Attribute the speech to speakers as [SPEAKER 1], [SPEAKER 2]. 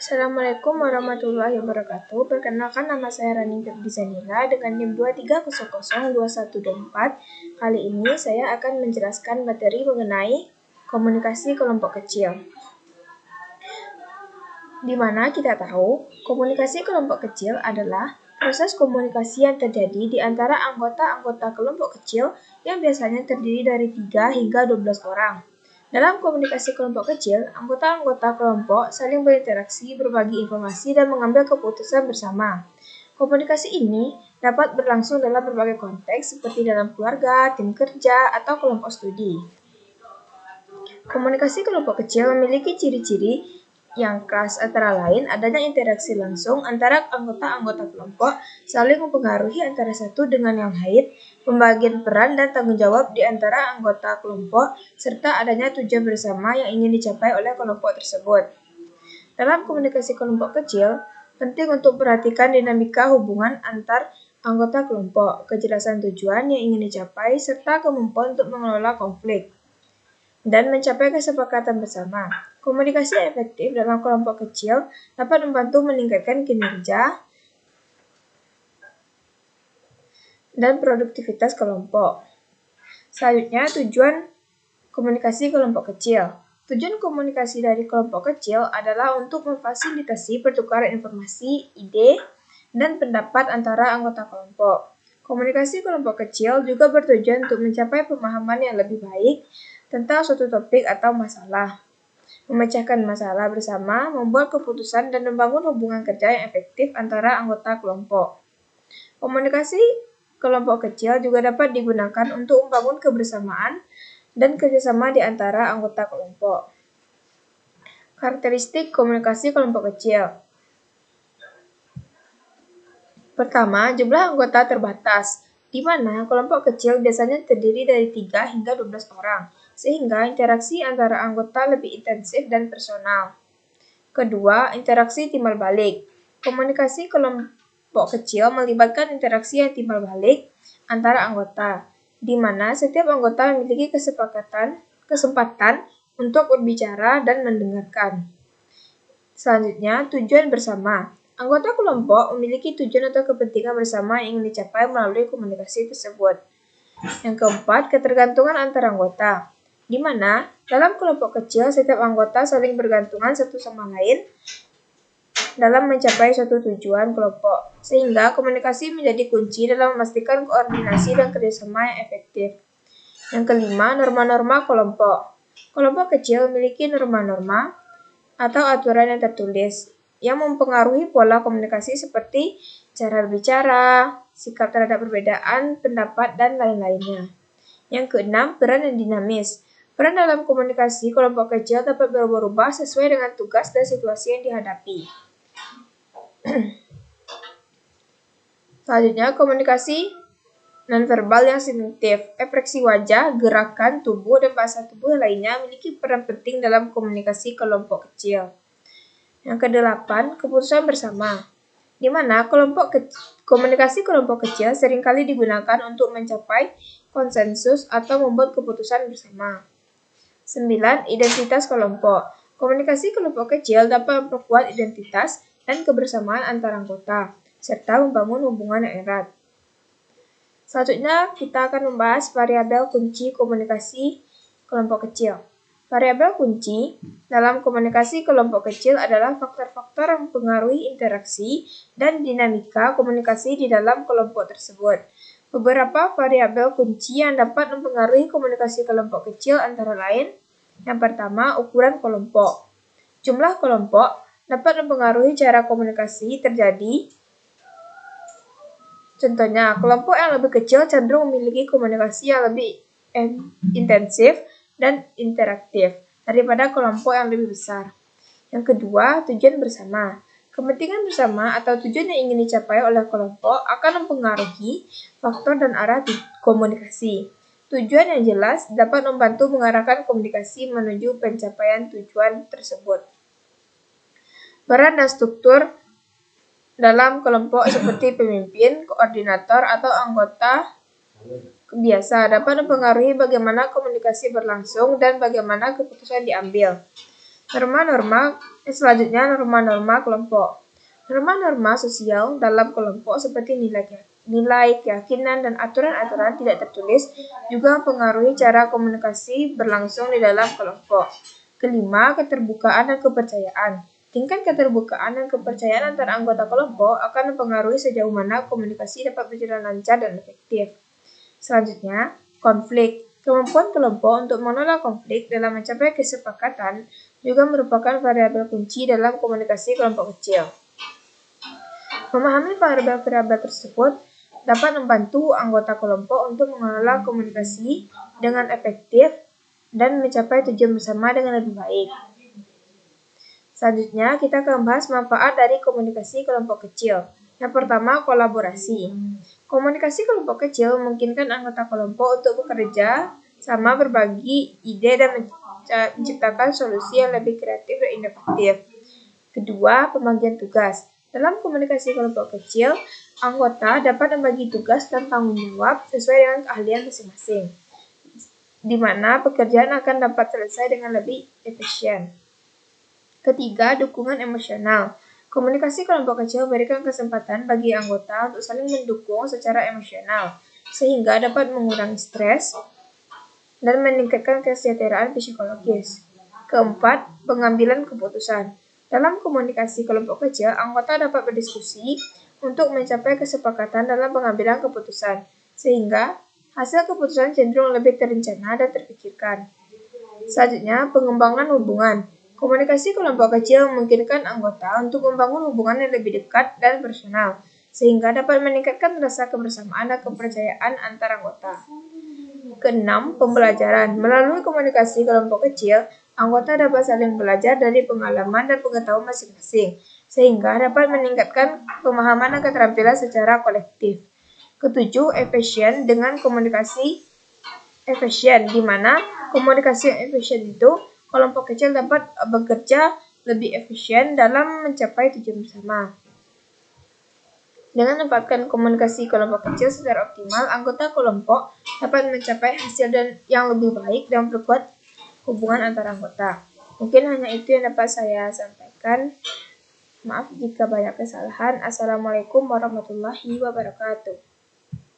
[SPEAKER 1] Assalamualaikum warahmatullahi wabarakatuh. Perkenalkan, nama saya Rani Febrizanila dengan NIM 23002124. Kali ini saya akan menjelaskan materi mengenai komunikasi kelompok kecil. Di mana kita tahu, komunikasi kelompok kecil adalah proses komunikasi yang terjadi di antara anggota-anggota kelompok kecil yang biasanya terdiri dari 3 hingga 12 orang. Dalam komunikasi kelompok kecil, anggota-anggota kelompok saling berinteraksi, berbagi informasi, dan mengambil keputusan bersama. Komunikasi ini dapat berlangsung dalam berbagai konteks seperti dalam keluarga, tim kerja, atau kelompok studi. Komunikasi kelompok kecil memiliki ciri-ciri yang khas, antara lain adanya interaksi langsung antara anggota-anggota kelompok, saling mempengaruhi antara satu dengan yang lain, pembagian peran dan tanggung jawab di antara anggota kelompok, serta adanya tujuan bersama yang ingin dicapai oleh kelompok tersebut. Dalam komunikasi kelompok kecil, penting untuk perhatikan dinamika hubungan antar anggota kelompok, kejelasan tujuan yang ingin dicapai, serta kemampuan untuk mengelola konflik dan mencapai kesepakatan bersama. Komunikasi efektif dalam kelompok kecil dapat membantu meningkatkan kinerja dan produktivitas kelompok. Selanjutnya, tujuan komunikasi kelompok kecil. Tujuan komunikasi dari kelompok kecil adalah untuk memfasilitasi pertukaran informasi, ide, dan pendapat antara anggota kelompok. Komunikasi kelompok kecil juga bertujuan untuk mencapai pemahaman yang lebih baik tentang suatu topik atau masalah, memecahkan masalah bersama, membuat keputusan, dan membangun hubungan kerja yang efektif antara anggota kelompok. Komunikasi kelompok kecil juga dapat digunakan untuk membangun kebersamaan dan kerjasama di antara anggota kelompok. Karakteristik komunikasi kelompok kecil. Pertama, jumlah anggota terbatas, di mana kelompok kecil biasanya terdiri dari 3 hingga 12 orang, sehingga interaksi antara anggota lebih intensif dan personal. Kedua, interaksi timbal balik. Komunikasi kelompok kecil melibatkan interaksi yang timbal balik antara anggota, di mana setiap anggota memiliki kesempatan untuk berbicara dan mendengarkan. Selanjutnya, tujuan bersama. Anggota kelompok memiliki tujuan atau kepentingan bersama yang ingin dicapai melalui komunikasi tersebut. Yang keempat, ketergantungan antar anggota, di mana dalam kelompok kecil setiap anggota saling bergantungan satu sama lain dalam mencapai suatu tujuan kelompok, sehingga komunikasi menjadi kunci dalam memastikan koordinasi dan kerjasama yang efektif. Yang kelima, norma-norma kelompok. Kelompok kecil memiliki norma-norma atau aturan yang tertulis yang mempengaruhi pola komunikasi seperti cara berbicara, sikap terhadap perbedaan pendapat, dan lain-lainnya. Yang keenam, peran yang dinamis. Peran dalam komunikasi kelompok kecil dapat berubah-ubah sesuai dengan tugas dan situasi yang dihadapi. Selanjutnya, komunikasi nonverbal yang sintetif. Ekspresi wajah, gerakan tubuh, dan bahasa tubuh lainnya memiliki peran penting dalam komunikasi kelompok kecil. Yang kedelapan, keputusan bersama, di mana komunikasi kelompok kecil seringkali digunakan untuk mencapai konsensus atau membuat keputusan bersama. 9. Identitas kelompok. Komunikasi kelompok kecil dapat memperkuat identitas dan kebersamaan antar anggota, serta membangun hubungan yang erat. Selanjutnya, kita akan membahas variabel kunci komunikasi kelompok kecil. Variabel kunci dalam komunikasi kelompok kecil adalah faktor-faktor yang mempengaruhi interaksi dan dinamika komunikasi di dalam kelompok tersebut. Beberapa variabel kunci yang dapat mempengaruhi komunikasi kelompok kecil antara lain: yang pertama, ukuran kelompok. Jumlah kelompok dapat mempengaruhi cara komunikasi terjadi. Contohnya, kelompok yang lebih kecil cenderung memiliki komunikasi yang lebih intensif dan interaktif daripada kelompok yang lebih besar. Yang kedua, tujuan bersama. Kepentingan bersama atau tujuan yang ingin dicapai oleh kelompok akan mempengaruhi faktor dan arah komunikasi. Tujuan yang jelas dapat membantu mengarahkan komunikasi menuju pencapaian tujuan tersebut. Peran dan struktur dalam kelompok seperti pemimpin, koordinator, atau anggota biasa dapat mempengaruhi bagaimana komunikasi berlangsung dan bagaimana keputusan diambil. Selanjutnya, norma-norma kelompok. Norma-norma sosial dalam kelompok seperti nilai, keyakinan, dan aturan-aturan tidak tertulis juga mempengaruhi cara komunikasi berlangsung di dalam kelompok. Kelima, keterbukaan dan kepercayaan. Tingkat keterbukaan dan kepercayaan antara anggota kelompok akan mempengaruhi sejauh mana komunikasi dapat berjalan lancar dan efektif. Selanjutnya, konflik. Kemampuan kelompok untuk mengelola konflik dalam mencapai kesepakatan juga merupakan variabel kunci dalam komunikasi kelompok kecil. Memahami variabel-variabel tersebut dapat membantu anggota kelompok untuk mengelola komunikasi dengan efektif dan mencapai tujuan bersama dengan lebih baik. Selanjutnya, kita akan membahas manfaat dari komunikasi kelompok kecil. Yang pertama, kolaborasi. Komunikasi kelompok kecil memungkinkan anggota kelompok untuk bekerja sama, berbagi ide, dan menciptakan solusi yang lebih kreatif dan inovatif. Kedua, pembagian tugas. Dalam komunikasi kelompok kecil, anggota dapat membagi tugas dan tanggung jawab sesuai dengan keahlian masing-masing, di mana pekerjaan akan dapat selesai dengan lebih efisien. Ketiga, dukungan emosional. Komunikasi kelompok kecil memberikan kesempatan bagi anggota untuk saling mendukung secara emosional, sehingga dapat mengurangi stres dan meningkatkan kesejahteraan psikologis. Keempat, pengambilan keputusan. Dalam komunikasi kelompok kecil, anggota dapat berdiskusi untuk mencapai kesepakatan dalam pengambilan keputusan, sehingga hasil keputusan cenderung lebih terencana dan terpikirkan. Selanjutnya, pengembangan hubungan. Komunikasi kelompok kecil memungkinkan anggota untuk membangun hubungan yang lebih dekat dan personal, sehingga dapat meningkatkan rasa kebersamaan dan kepercayaan antar anggota. Keenam, pembelajaran. Melalui komunikasi kelompok kecil, anggota dapat saling belajar dari pengalaman dan pengetahuan masing-masing, sehingga dapat meningkatkan pemahaman dan keterampilan secara kolektif. Ketujuh, efisien dengan komunikasi efisien, di mana komunikasi yang efisien itu kelompok kecil dapat bekerja lebih efisien dalam mencapai tujuan bersama. Dengan menempatkan komunikasi kelompok kecil secara optimal, anggota kelompok dapat mencapai hasil yang lebih baik dan memperkuat hubungan antar anggota. Mungkin hanya itu yang dapat saya sampaikan. Maaf jika banyak kesalahan. Assalamualaikum warahmatullahi wabarakatuh.